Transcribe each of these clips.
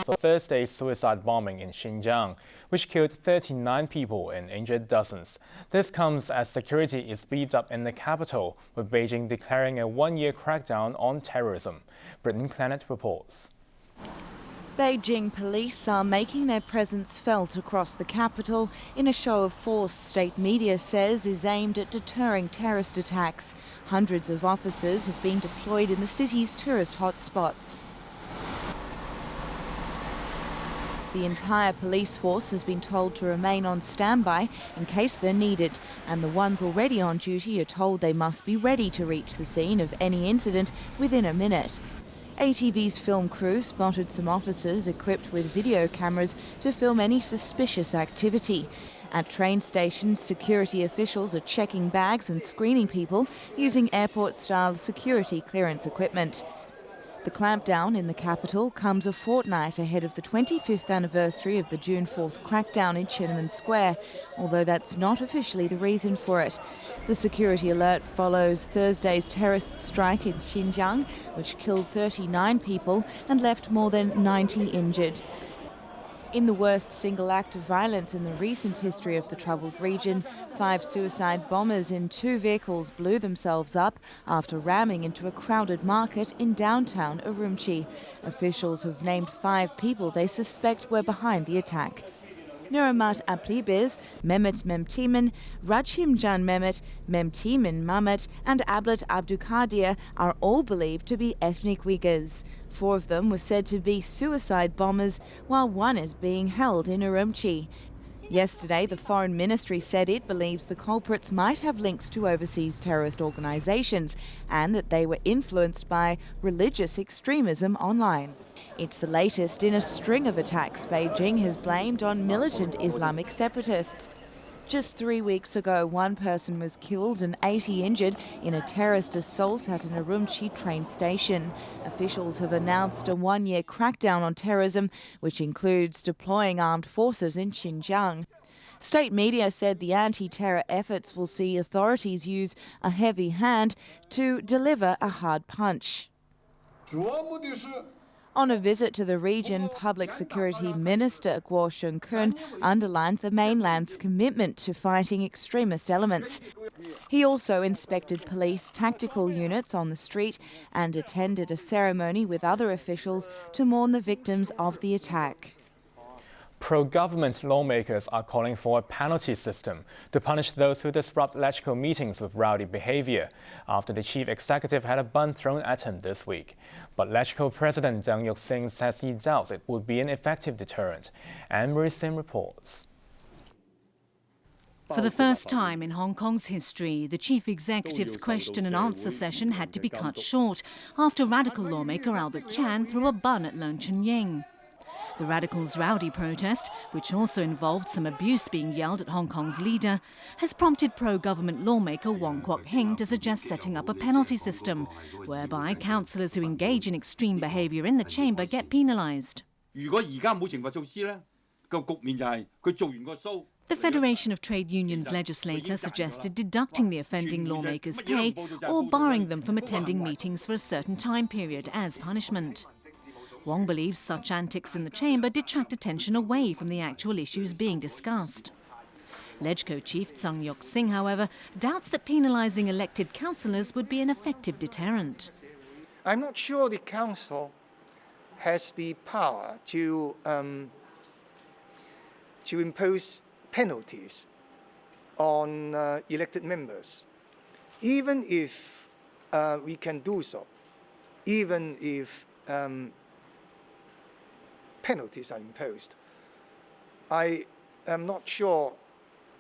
for Thursday's suicide bombing in Xinjiang, which killed 39 people and injured dozens. This comes as security is beefed up in the capital, with Beijing declaring a one-year crackdown on terrorism. Britain Planet reports. Beijing police are making their presence felt across the capital in a show of force state media says is aimed at deterring terrorist attacks. Hundreds of officers have been deployed in the city's tourist hotspots. The entire police force has been told to remain on standby in case they're needed, and the ones already on duty are told they must be ready to reach the scene of any incident within a minute. ATV's film crew spotted some officers equipped with video cameras to film any suspicious activity. At train stations, security officials are checking bags and screening people using airport-style security clearance equipment. The clampdown in the capital comes a fortnight ahead of the 25th anniversary of the June 4th crackdown in Tiananmen Square, although that's not officially the reason for it. The security alert follows Thursday's terrorist strike in Xinjiang, which killed 39 people and left more than 90 injured. In the worst single act of violence in the recent history of the troubled region, 5 suicide bombers in 2 vehicles blew themselves up after ramming into a crowded market in downtown Urumqi. Officials have named 5 people they suspect were behind the attack. Nuramat Aplibiz, Mehmet Memtimen, Rajhimjan Mehmet, Memtimen Mamet and Ablet Abdukadir are all believed to be ethnic Uyghurs. 4 of them were said to be suicide bombers, while 1 is being held in Urumqi. Yesterday, the Foreign Ministry said it believes the culprits might have links to overseas terrorist organisations and that they were influenced by religious extremism online. It's the latest in a string of attacks Beijing has blamed on militant Islamic separatists. Just 3 weeks ago, 1 person was killed and 80 injured in a terrorist assault at an Urumqi train station. Officials have announced a one-year crackdown on terrorism, which includes deploying armed forces in Xinjiang. State media said the anti-terror efforts will see authorities use a heavy hand to deliver a hard punch. On a visit to the region, Public Security Minister Guo Shengkun underlined the mainland's commitment to fighting extremist elements. He also inspected police tactical units on the street and attended a ceremony with other officials to mourn the victims of the attack. Pro-government lawmakers are calling for a penalty system to punish those who disrupt electrical meetings with rowdy behavior, after the chief executive had a bun thrown at him this week. But electrical President Yeung says he doubts it would be an effective deterrent. Anne-Marie Sim reports. For the first time in Hong Kong's history, the chief executive's question and answer session had to be cut short after radical lawmaker Albert Chan threw a bun at Leung Chun-ying. The Radicals' rowdy protest, which also involved some abuse being yelled at Hong Kong's leader, has prompted pro-government lawmaker Wong Kwok-hing to suggest setting up a penalty system, whereby councillors who engage in extreme behaviour in the chamber get penalised. The Federation of Trade Unions legislator suggested deducting the offending lawmakers' pay or barring them from attending meetings for a certain time period as punishment. Wong believes such antics in the chamber detract attention away from the actual issues being discussed. LegCo chief Tsang Yok-sing, however, doubts that penalising elected councillors would be an effective deterrent. I'm not sure the council has the power to impose penalties on elected members. Even if we can do so, even if penalties are imposed, I am not sure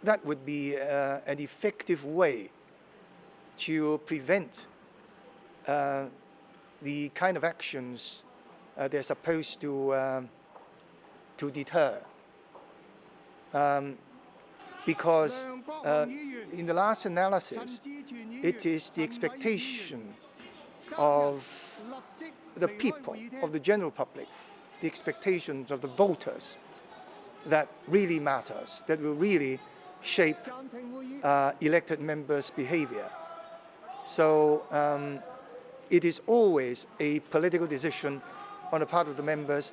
that would be an effective way to prevent the kind of actions they're supposed to deter. Because in the last analysis, it is the expectation of the people, of the general public, the expectations of the voters that really matters, that will really shape elected members' behavior. So it is always a political decision on the part of the members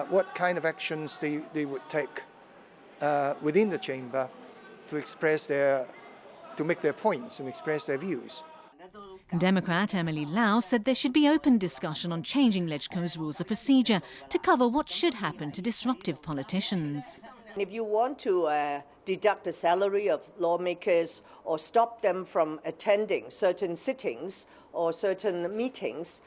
what kind of actions they would take within the chamber to make their points and express their views. Democrat Emily Lau said there should be open discussion on changing LegCo's rules of procedure to cover what should happen to disruptive politicians. If you want to deduct the salary of lawmakers or stop them from attending certain sittings or certain meetings,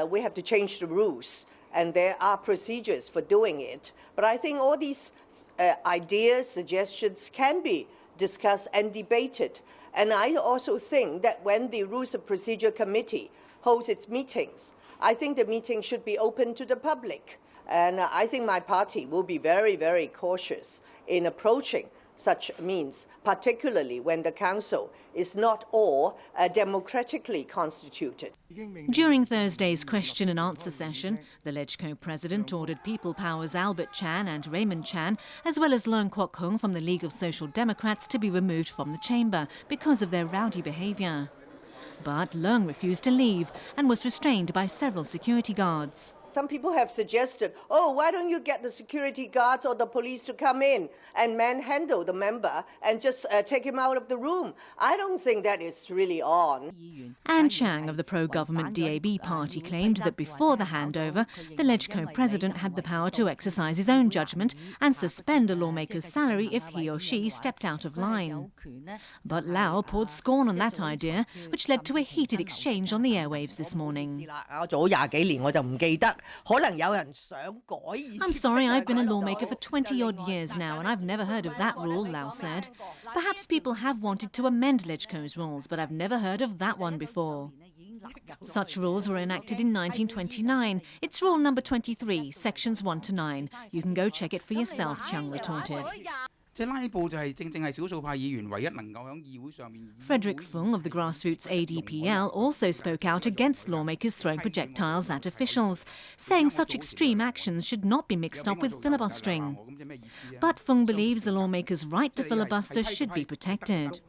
we have to change the rules, and there are procedures for doing it. But I think all these ideas, suggestions can be discussed and debated. And I also think that when the Rules of Procedure Committee holds its meetings, I think the meeting should be open to the public. And I think my party will be very, very cautious in approaching such means, particularly when the council is not all democratically constituted. During Thursday's question and answer session, the LegCo president ordered People Power's Albert Chan and Raymond Chan, as well as Leung Kwok-hung from the League of Social Democrats, to be removed from the chamber because of their rowdy behaviour. But Leung refused to leave and was restrained by several security guards. Some people have suggested, oh, why don't you get the security guards or the police to come in and manhandle the member and just take him out of the room? I don't think that is really on. Anne Chang of the pro-government DAB party claimed that before the handover, the LegCo president had the power to exercise his own judgment and suspend a lawmaker's salary if he or she stepped out of line. But Lau poured scorn on that idea, which led to a heated exchange on the airwaves this morning. I'm sorry, I've been a lawmaker for 20-odd years now, and I've never heard of that rule, Lau said. Perhaps people have wanted to amend LegCo's rules, but I've never heard of that one before. Such rules were enacted in 1929. It's rule number 23, sections 1 to 9. You can go check it for yourself, Chung retorted. Frederick Fung of the grassroots ADPL also spoke out against lawmakers throwing projectiles at officials, saying such extreme actions should not be mixed up with filibustering. But Fung believes a lawmaker's right to filibuster should be protected.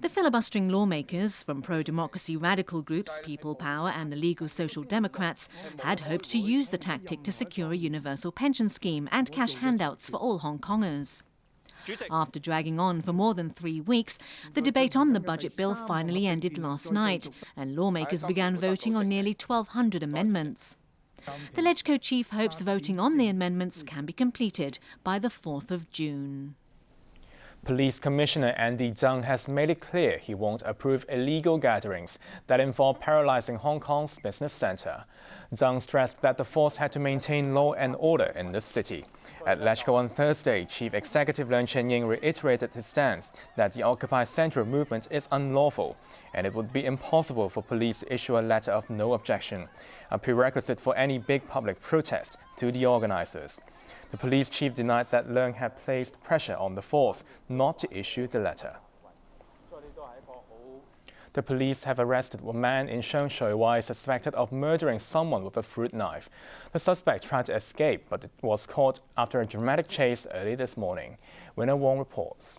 The filibustering lawmakers from pro-democracy radical groups People Power and the League of Social Democrats had hoped to use the tactic to secure a universal pension scheme and cash handouts for all Hong Kongers. After dragging on for more than 3 weeks, the debate on the budget bill finally ended last night, and lawmakers began voting on nearly 1,200 amendments. The LegCo chief hopes voting on the amendments can be completed by the 4th of June. Police Commissioner Andy Yeung has made it clear he won't approve illegal gatherings that involve paralyzing Hong Kong's business centre. Yeung stressed that the force had to maintain law and order in the city. At LegCo on Thursday, Chief Executive Leung Chun-ying reiterated his stance that the Occupy Central movement is unlawful, and it would be impossible for police to issue a letter of no objection, a prerequisite for any big public protest, to the organizers. The police chief denied that Leung had placed pressure on the force not to issue the letter. The police have arrested a man in Sheung Shui Wai suspected of murdering someone with a fruit knife. The suspect tried to escape, but was caught after a dramatic chase early this morning. Winner Wong reports.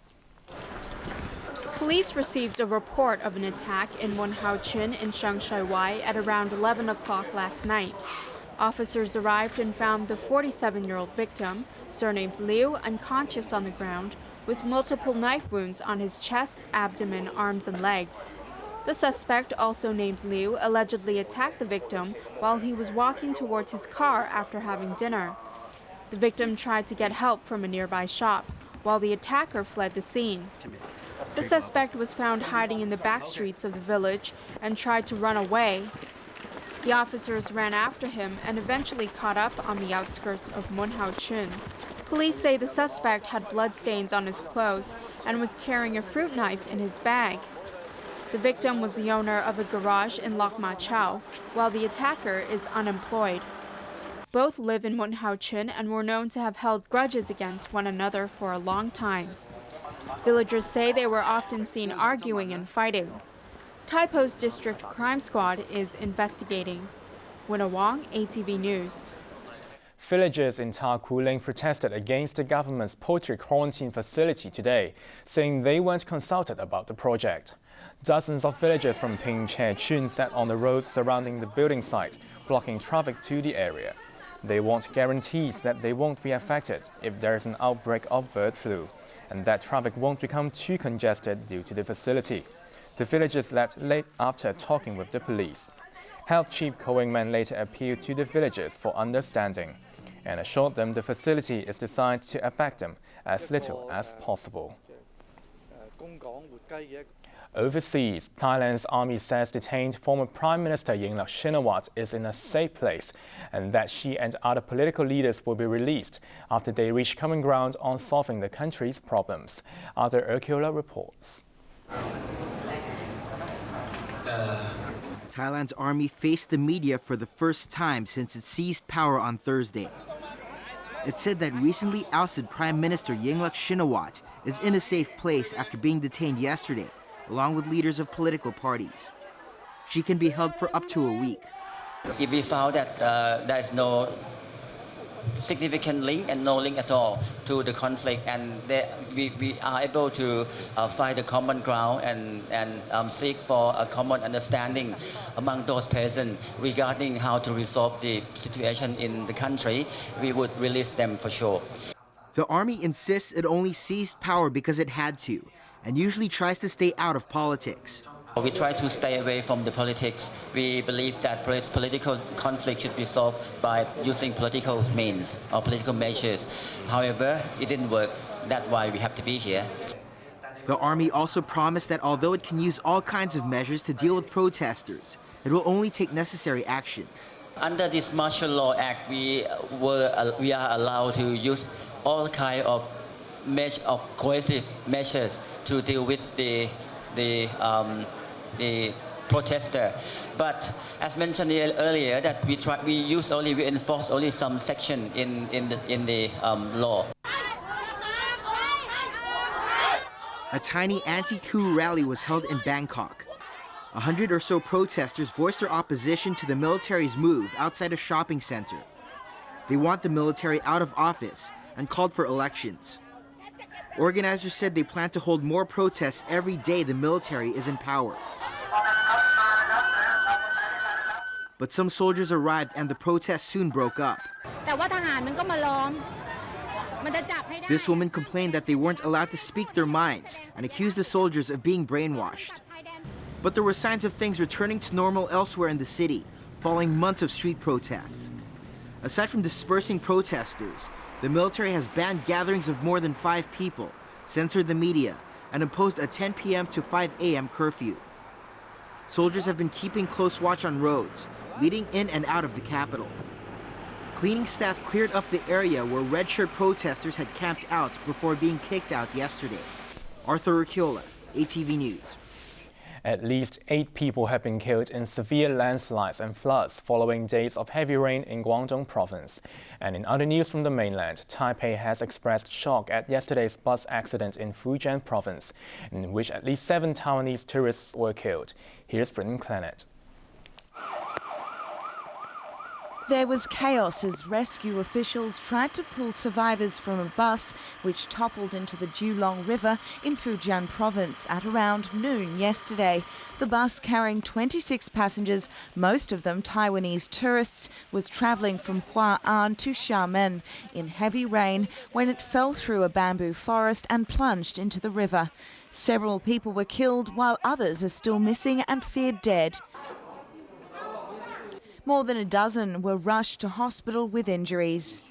Police received a report of an attack in Mun Hau Chin in Sheung Shui Wai at around 11 o'clock last night. Officers arrived and found the 47-year-old victim, surnamed Liu, unconscious on the ground with multiple knife wounds on his chest, abdomen, arms, and legs. The suspect, also named Liu, allegedly attacked the victim while he was walking towards his car after having dinner. The victim tried to get help from a nearby shop, while the attacker fled the scene. The suspect was found hiding in the back streets of the village and tried to run away. The officers ran after him and eventually caught up on the outskirts of Mun Hau Chin. Police say the suspect had bloodstains on his clothes and was carrying a fruit knife in his bag. The victim was the owner of a garage in Lok Ma Chau, while the attacker is unemployed. Both live in Mun Hau Chin and were known to have held grudges against one another for a long time. Villagers say they were often seen arguing and fighting. Tai Po's District Crime Squad is investigating. Winner Wong, ATV News. Villagers in Ta Kwu protested against the government's poultry quarantine facility today, saying they weren't consulted about the project. Dozens of villagers from Ping Che Chun sat on the roads surrounding the building site, blocking traffic to the area. They want guarantees that they won't be affected if there is an outbreak of bird flu, and that traffic won't become too congested due to the facility. The villagers left late after talking with the police. Health Chief Yeung later appealed to the villagers for understanding and assured them the facility is designed to affect them as little as possible. Overseas, Thailand's army says detained former Prime Minister Yeung is in a safe place and that she and other political leaders will be released after they reach common ground on solving the country's problems. Arthur Urquiola reports. Thailand's army faced the media for the first time since it seized power on Thursday. It said that recently ousted Prime Minister Yeung is in a safe place after being detained yesterday, along with leaders of political parties. She can be held for up to a week. If we found that there is no significant link and no link at all to the conflict, and we are able to find the common ground and seek for a common understanding among those present regarding how to resolve the situation in the country, we would release them for sure. The army insists it only seized power because it had to, and usually tries to stay out of politics. We try to stay away from the politics. We believe that political conflict should be solved by using political means or political measures. However, it didn't work. That's why we have to be here. The army also promised that although it can use all kinds of measures to deal with protesters, it will only take necessary action. Under this Martial Law Act, we are allowed to use all kinds of coercive measures to deal with the protester. But as mentioned earlier, that we enforce only some section in the law. A tiny anti-coup rally was held in Bangkok. 100 or so protesters voiced their opposition to the military's move outside a shopping center. They want the military out of office and called for elections. Organizers said they plan to hold more protests every day the military is in power. But some soldiers arrived and the protests soon broke up. This woman complained that they weren't allowed to speak their minds and accused the soldiers of being brainwashed. But there were signs of things returning to normal elsewhere in the city, following months of street protests. Aside from dispersing protesters, the military has banned gatherings of more than 5 people, censored the media, and imposed a 10 p.m. to 5 a.m. curfew. Soldiers have been keeping close watch on roads, leading in and out of the capital. Cleaning staff cleared up the area where red shirt protesters had camped out before being kicked out yesterday. Arthur Urquiola, ATV News. At least 8 people have been killed in severe landslides and floods following days of heavy rain in Guangdong province. And in other news from the mainland, Taipei has expressed shock at yesterday's bus accident in Fujian province, in which at least 7 Taiwanese tourists were killed. Here's Britain Clannett. There was chaos as rescue officials tried to pull survivors from a bus which toppled into the Julong River in Fujian province at around noon yesterday. The bus carrying 26 passengers, most of them Taiwanese tourists, was travelling from Hua'an to Xiamen in heavy rain when it fell through a bamboo forest and plunged into the river. Several people were killed while others are still missing and feared dead. More than a dozen were rushed to hospital with injuries.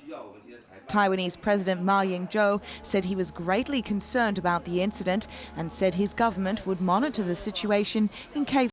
Taiwanese President Ma Ying-jeou said he was greatly concerned about the incident and said his government would monitor the situation in case